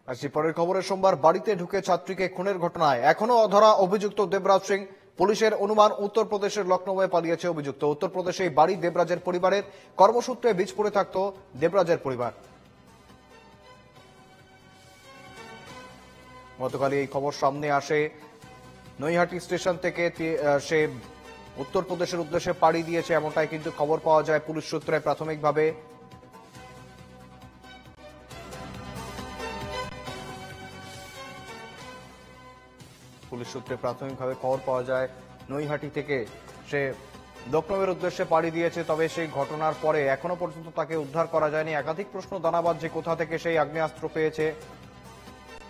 আসি পরের খবরে। সোমবার বাড়িতে ঢুকে ছাত্রীকে খুনের ঘটনায় এখনো অধরা অভিযুক্ত দেবরাজ সিং। পুলিশের অনুমান উত্তরপ্রদেশের লখনৌয়ে পালিয়েছে অভিযুক্ত। উত্তরপ্রদেশে বাড়ি দেবরাজের পরিবারের, কর্মসূত্রে বীজপুরে থাকত দেবরাজের পরিবার। গতকালই এই খবর সামনে আসে। নৈহাটি স্টেশন থেকে সে উত্তরপ্রদেশের উদ্দেশ্যে পাড়ি দিয়েছে, এমনটাই কিন্তু খবর পাওয়া যায় পুলিশ সূত্রে প্রাথমিকভাবে। পুলিশ সূত্রে প্রাথমিকভাবে খবর পাওয়া যায় নৈহাটি থেকে সে লখনৌয়ের উদ্দেশ্যে পাড়ি দিয়েছে। তবে সেই ঘটনার পরে এখনো পর্যন্ত তাকে উদ্ধার করা যায়নি। একাধিক প্রশ্ন দানা বাঁধছে, কোথা থেকে সেই আগ্নেয়াস্ত্র পেয়েছে।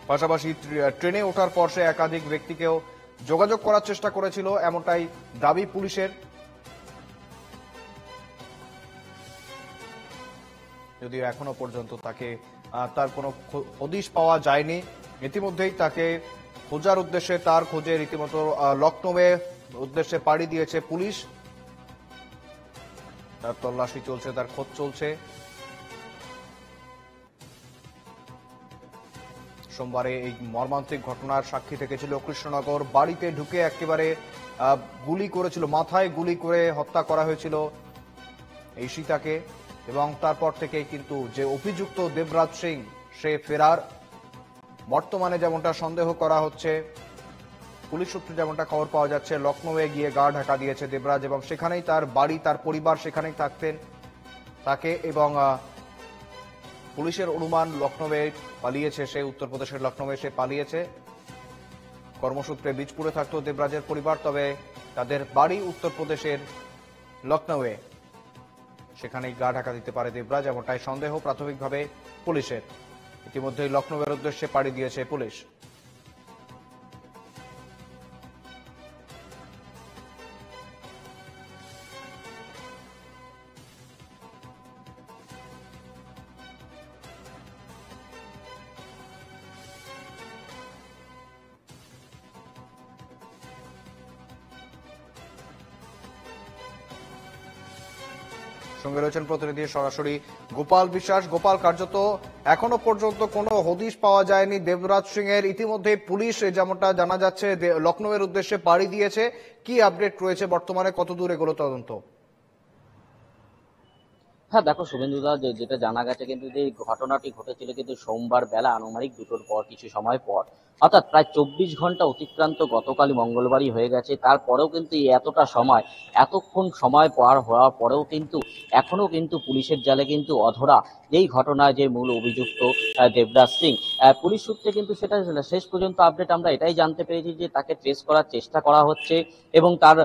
পাশাপাশি ট্রেনে ওঠার পর সে একাধিক ব্যক্তিকেও যোগাযোগ করার চেষ্টা করেছিল, এমনটাই দাবি পুলিশের। যদিও এখনো পর্যন্ত তাকে তার কোনো হদিশ পাওয়া যায়নি। ইতিমধ্যেই তাকে খোঁজার উদ্দেশ্যে, তার খোঁজে রীতিমতো লখনৌয়ে উদ্দেশ্যে পাড়ি দিয়েছে পুলিশ। তার তল্লাশি চলছে, তার খোঁজ চলছে। সোমবারে এই মর্মান্তিক ঘটনার সাক্ষী থেকেছিল কৃষ্ণনগর। বাড়িতে ঢুকে একেবারে গুলি করেছিল, মাথায় গুলি করে হত্যা করা হয়েছিল এই সীতাকে। এবং তারপর থেকে কিন্তু যে অভিযুক্ত দেবরাজ সিং সে ফেরার। বর্তমানে যেমনটা সন্দেহ করা হচ্ছে, পুলিশ সূত্রে যেমনটা খবর পাওয়া যাচ্ছে, লখনৌয়ে গিয়ে গা ঢাকা দিয়েছে দেবরাজ এবং সেখানেই তার বাড়ি, তার পরিবার সেখানেই থাকতেন তাকে। এবং পুলিশের অনুমান লখনৌয়ে পালিয়েছে সে, উত্তরপ্রদেশের লখনৌয়ে সে পালিয়েছে। কর্মসূত্রে বীজপুরে থাকতো দেবরাজের পরিবার, তবে তাদের বাড়ি উত্তরপ্রদেশের লখনৌয়ে। সেখানেই গা ঢাকা দিতে পারে দেবরাজ, এমনটাই সন্দেহ প্রাথমিকভাবে পুলিশের। ইতিমধ্যেই লখনৌয়ের উদ্দেশ্যে পাড়ি দিয়েছে পুলিশ। সঙ্গে রয়েছেন প্রতিনিধি সরাসরি গোপাল বিশ্বাস। গোপাল, কার্যত এখনো পর্যন্ত কোনো হদিশ পাওয়া যায়নি দেবরাজ সিং এর। ইতিমধ্যে পুলিশ যেমনটা জানা যাচ্ছে লখনৌয়ের উদ্দেশ্যে পাড়ি দিয়েছে। কি আপডেট রয়েছে বর্তমানে, কত দূর এগোলো তদন্ত? হ্যাঁ দেখো শুভেন্দুদা, যেটা জানা গেছে কিন্তু যে ঘটনাটি ঘটেছিল কিন্তু সোমবার বেলা আনুমানিক 2টোর পর, কিছু সময় পর, অর্থাৎ প্রায় 24 ঘন্টা অতিক্রান্ত গতকালই মঙ্গলবারই হয়ে গেছে। তারপরেও কিন্তু এই এতক্ষণ সময় পার হওয়ার পরেও কিন্তু এখনো কিন্তু পুলিশের জালে কিন্তু অধরা এই ঘটনায় যে মূল অভিযুক্ত দেবরাজ সিং। পুলিশ সূত্রে কিন্তু সেটা শেষ পর্যন্ত আপডেট আমরা এটাই জানতে পেরেছি যে তাকে ট্রেস করার চেষ্টা করা হচ্ছে এবং তার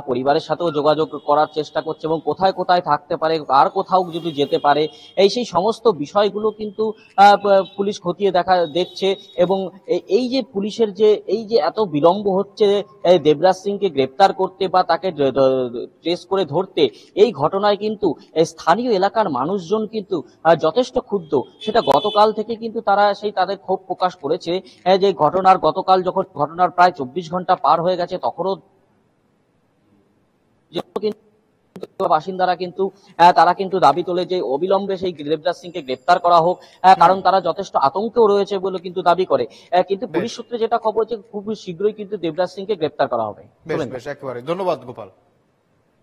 পরিবারের সাথেও যোগাযোগ করার চেষ্টা করছে এবং কোথায় কোথায় থাকতে পারে, আর কোথাও যদি যেতে পারে, সেই সমস্ত বিষয়গুলো কিন্তু পুলিশ খতিয়ে দেখছে। এবং এই যে পুলিশের এই যে এত বিলম্ব হচ্ছে দেবরাজ সিংকে গ্রেপ্তার করতে বা তাকে ট্রেস করে ধরতে, এই ঘটনায় কিন্তু স্থানীয় এলাকার মানুষজন কিন্তু যথেষ্ট ক্ষুব্ধ। সেটা গতকাল থেকে কিন্তু তারা তাদের ক্ষোভ প্রকাশ করেছে যে গতকাল যখন ঘটনার প্রায় 24 ঘন্টা পার হয়ে গেছে তখনও বাসিন্দারা কিন্তু তারা কিন্তু দাবি তোলে যে অবিলম্বে সেই দেবরাজ সিংকে গ্রেপ্তার করা হোক, কারণ তারা যথেষ্ট আতঙ্কেও রয়েছে বলে কিন্তু দাবি করে। কিন্তু পুলিশ সূত্রে যেটা খবর যে খুব শীঘ্রই কিন্তু দেবরাজ সিংকে গ্রেপ্তার করা হবে। বেশ, একেবারে ধন্যবাদ গোপাল।